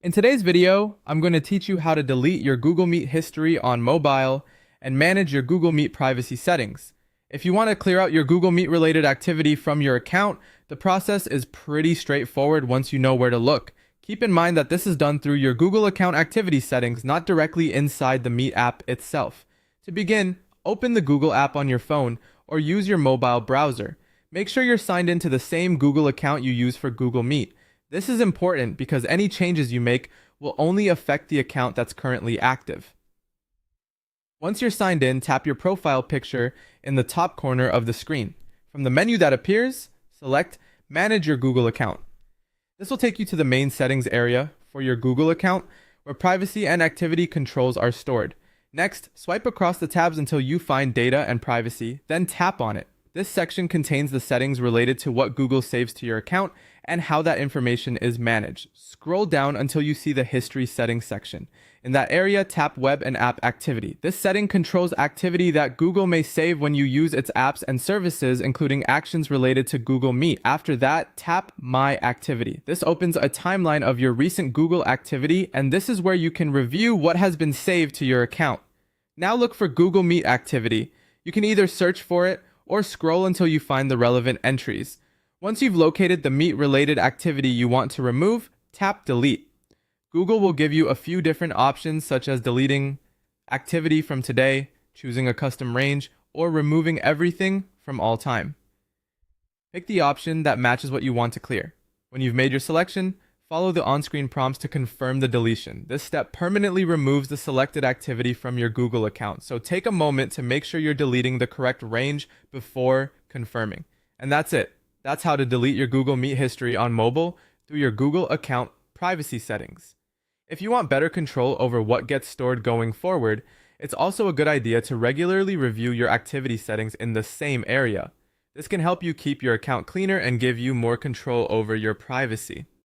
In today's video, I'm going to teach you how to delete your Google Meet history on mobile and manage your Google Meet privacy settings. If you want to clear out your Google Meet related activity from your account, the process is pretty straightforward once you know where to look. Keep in mind that this is done through your Google account activity settings, not directly inside the Meet app itself. To begin, open the Google app on your phone or use your mobile browser. Make sure you're signed into the same Google account you use for Google Meet. This is important because any changes you make will only affect the account that's currently active. Once you're signed in, tap your profile picture in the top corner of the screen. From the menu that appears, select Manage your Google account. This will take you to the main settings area for your Google account, where privacy and activity controls are stored. Next, swipe across the tabs until you find Data and Privacy, then tap on it. This section contains the settings related to what Google saves to your account and how that information is managed. Scroll down until you see the History Settings section. In that area, tap Web and App Activity. This setting controls activity that Google may save when you use its apps and services, including actions related to Google Meet. After that, tap My Activity. This opens a timeline of your recent Google activity, and this is where you can review what has been saved to your account. Now look for Google Meet activity. You can either search for it or scroll until you find the relevant entries. Once you've located the Meet-related activity you want to remove, tap Delete. Google will give you a few different options, such as deleting activity from today, choosing a custom range, or removing everything from all time. Pick the option that matches what you want to clear. When you've made your selection, follow the on-screen prompts to confirm the deletion. This step permanently removes the selected activity from your Google account, so take a moment to make sure you're deleting the correct range before confirming. And that's it. That's how to delete your Google Meet history on mobile through your Google account privacy settings. If you want better control over what gets stored going forward, it's also a good idea to regularly review your activity settings in the same area. This can help you keep your account cleaner and give you more control over your privacy.